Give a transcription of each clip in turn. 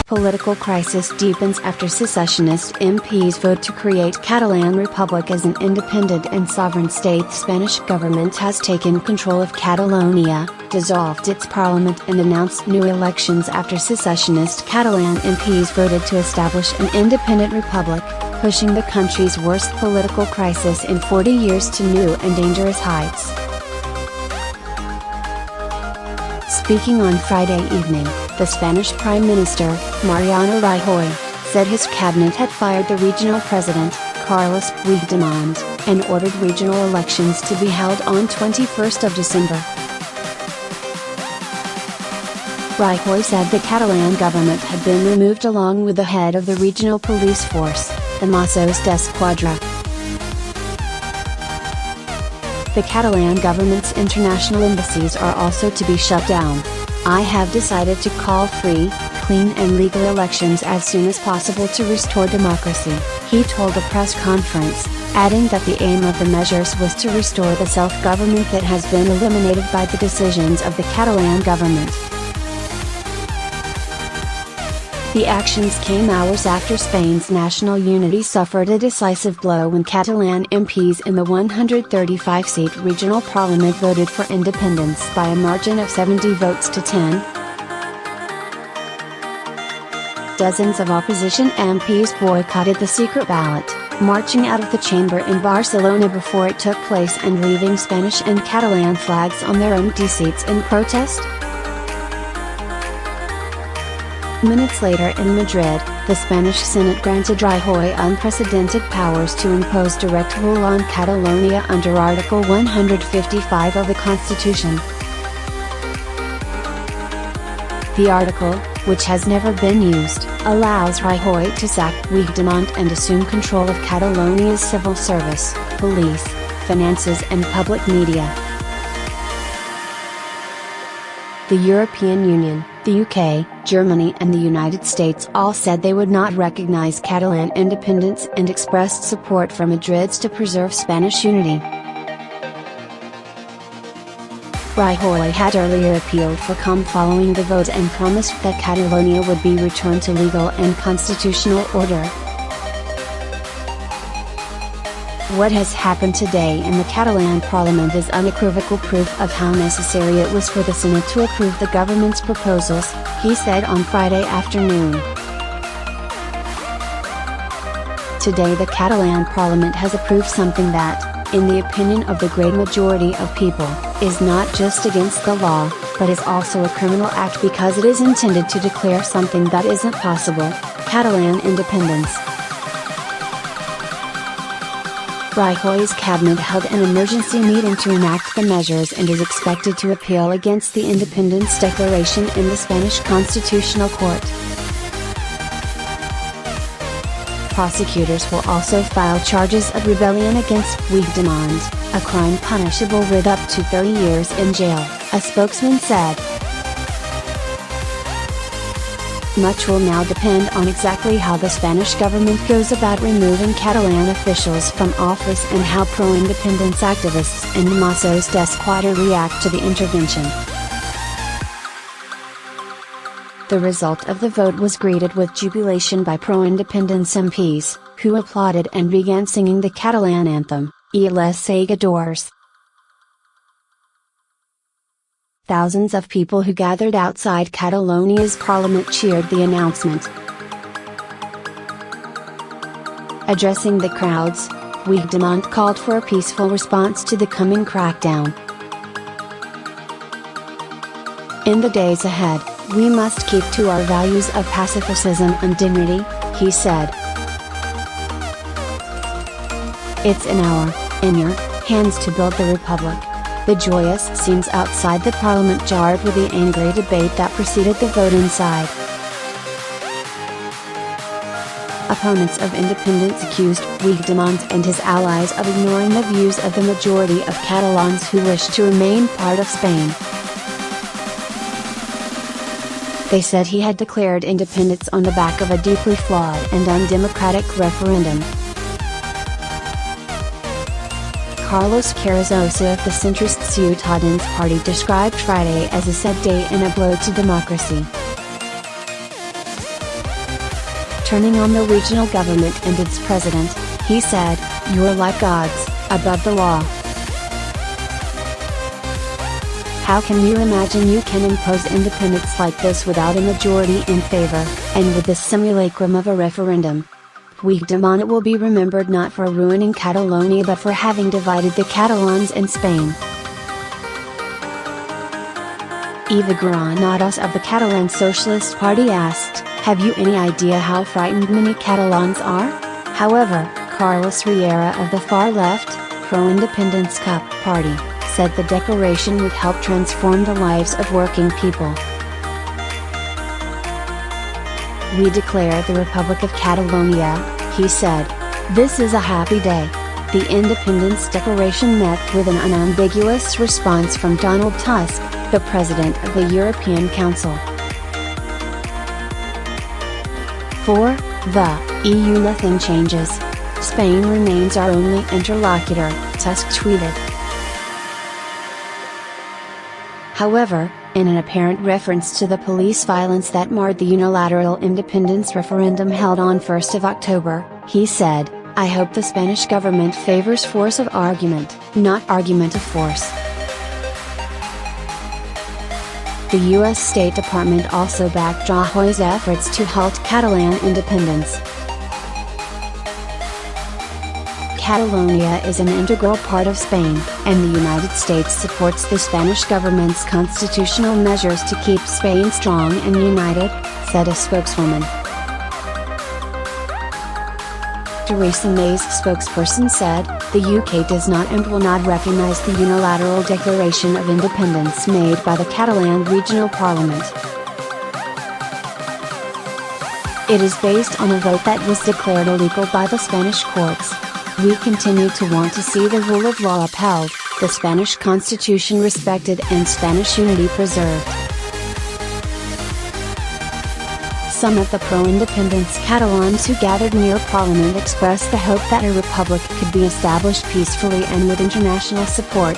political crisis deepens after secessionist MPs vote to create Catalan Republic as an independent and sovereign state. The Spanish government has taken control of Catalonia, dissolved its parliament and announced new elections after secessionist Catalan MPs voted to establish an independent republic, pushing the country's worst political crisis in 40 years to new and dangerous heights. Speaking on Friday evening, the Spanish Prime Minister, Mariano Rajoy, said his cabinet had fired the regional president, Carlos Puigdemont, and ordered regional elections to be held on 21st of December. Rajoy said the Catalan government had been removed along with the head of the regional police force, the Mossos d'Esquadra. The Catalan government's international embassies are also to be shut down. I have decided to call free, clean and legal elections as soon as possible to restore democracy, he told a press conference, adding that the aim of the measures was to restore the self-government that has been eliminated by the decisions of the Catalan government. The actions came hours after Spain's national unity suffered a decisive blow when Catalan MPs in the 135-seat regional parliament voted for independence by a margin of 70 votes to 10. Dozens of opposition MPs boycotted the secret ballot, marching out of the chamber in Barcelona before it took place and leaving Spanish and Catalan flags on their empty seats in protest. Minutes later in Madrid, the Spanish Senate granted Rajoy unprecedented powers to impose direct rule on Catalonia under Article 155 of the Constitution. The article, which has never been used, allows Rajoy to sack Puigdemont and assume control of Catalonia's civil service, police, finances and public media. The European Union, the UK, Germany and the United States all said they would not recognize Catalan independence and expressed support for Madrid's to preserve Spanish unity. Rajoy had earlier appealed for calm following the vote and promised that Catalonia would be returned to legal and constitutional order. What has happened today in the Catalan parliament is unequivocal proof of how necessary it was for the Senate to approve the government's proposals, he said on Friday afternoon. Today the Catalan parliament has approved something that, in the opinion of the great majority of people, is not just against the law, but is also a criminal act because it is intended to declare something that isn't possible, Catalan independence. Rajoy's cabinet held an emergency meeting to enact the measures and is expected to appeal against the independence declaration in the Spanish Constitutional Court. Prosecutors will also file charges of rebellion against Puigdemont, a crime punishable with up to 30 years in jail, a spokesman said. Much will now depend on exactly how the Spanish government goes about removing Catalan officials from office and how pro-independence activists and the Mossos d'Esquadra react to the intervention. The result of the vote was greeted with jubilation by pro-independence MPs, who applauded and began singing the Catalan anthem, Els Segadors. Thousands of people who gathered outside Catalonia's parliament cheered the announcement. Addressing the crowds, Puigdemont called for a peaceful response to the coming crackdown. In the days ahead, we must keep to our values of pacifism and dignity, he said. It's in your hands to build the republic. The joyous scenes outside the parliament jarred with the angry debate that preceded the vote inside. Opponents of independence accused Puigdemont and his allies of ignoring the views of the majority of Catalans who wish to remain part of Spain. They said he had declared independence on the back of a deeply flawed and undemocratic referendum. Carlos Carrizosa of the centrist Ciutadans party described Friday as a sad day and a blow to democracy. turning on the regional government and its president, he said, "You're like gods, above the law. How can you imagine you can impose independence like this without a majority in favor, and with the simulacrum of a referendum?" Puigdemont will be remembered not for ruining Catalonia but for having divided the Catalans and Spain. Eva Granados of the Catalan Socialist Party asked, "Have you any idea how frightened many Catalans are?" However, Carlos Riera of the far-left, pro-independence CUP party, said the declaration would help transform the lives of working people. "We declare the Republic of Catalonia," he said. "This is a happy day." The Independence Declaration met with an unambiguous response from Donald Tusk, the President of the European Council. For the EU nothing changes. Spain remains our only interlocutor, Tusk tweeted. However, in an apparent reference to the police violence that marred the unilateral independence referendum held on 1 October, he said, "I hope the Spanish government favors force of argument, not argument of force." The U.S. State Department also backed Rajoy's efforts to halt Catalan independence. Catalonia is an integral part of Spain, and the United States supports the Spanish government's constitutional measures to keep Spain strong and united, said a spokeswoman. Theresa May's spokesperson said, "The UK does not and will not recognise the unilateral declaration of independence made by the Catalan Regional Parliament. It is based on a vote that was declared illegal by the Spanish courts. We continue to want to see the rule of law upheld, the Spanish constitution respected and Spanish unity preserved." Some of the pro-independence Catalans who gathered near Parliament expressed the hope that a republic could be established peacefully and with international support.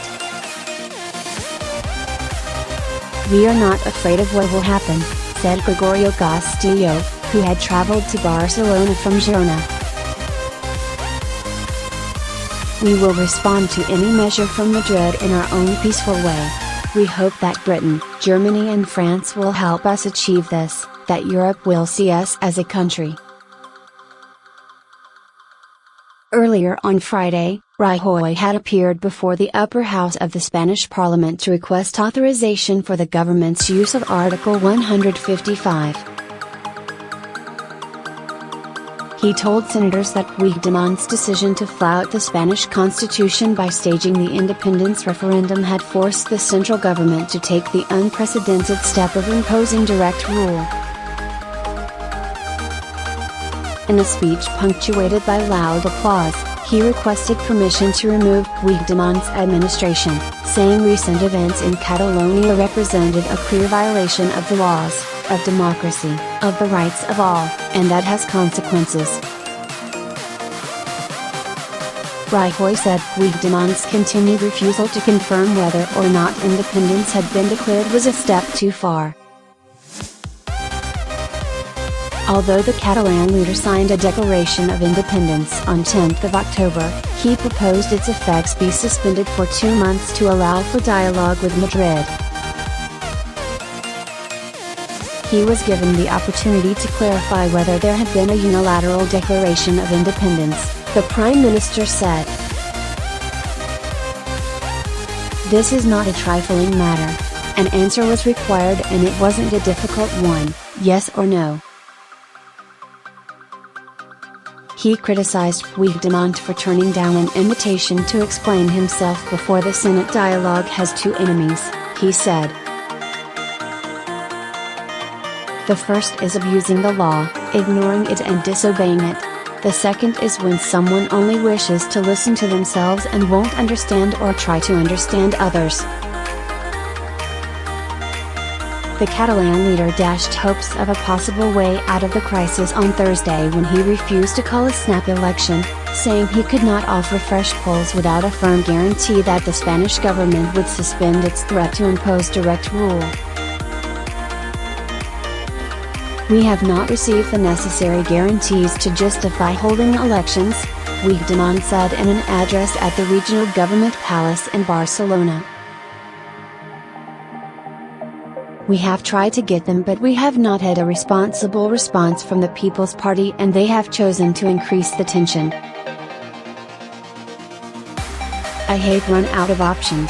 "We are not afraid of what will happen," said Gregorio Castillo, who had traveled to Barcelona from Girona. "We will respond to any measure from Madrid in our own peaceful way. We hope that Britain, Germany and France will help us achieve this, that Europe will see us as a country." Earlier on Friday, Rajoy had appeared before the upper house of the Spanish parliament to request authorization for the government's use of Article 155. He told senators that Puigdemont's decision to flout the Spanish constitution by staging the independence referendum had forced the central government to take the unprecedented step of imposing direct rule. In a speech punctuated by loud applause, he requested permission to remove Puigdemont's administration, saying recent events in Catalonia represented a clear violation of the laws, of democracy, of the rights of all, and that has consequences. Rajoy said Puigdemont's continued refusal to confirm whether or not independence had been declared was a step too far. Although the Catalan leader signed a declaration of independence on 10 October, he proposed its effects be suspended for 2 months to allow for dialogue with Madrid. He was given the opportunity to clarify whether there had been a unilateral declaration of independence, the Prime Minister said. "This is not a trifling matter. An answer was required and it wasn't a difficult one, yes or no." He criticized Puigdemont for turning down an invitation to explain himself before the Senate. "Dialogue has two enemies," he said. "The first is abusing the law, ignoring it and disobeying it. The second is when someone only wishes to listen to themselves and won't understand or try to understand others." The Catalan leader dashed hopes of a possible way out of the crisis on Thursday when he refused to call a snap election, saying he could not offer fresh polls without a firm guarantee that the Spanish government would suspend its threat to impose direct rule. We have not received the necessary guarantees to justify holding elections, Puigdemont said in an address at the regional government palace in Barcelona. We have tried to get them, but we have not had a responsible response from the People's Party, and they have chosen to increase the tension. I have run out of options.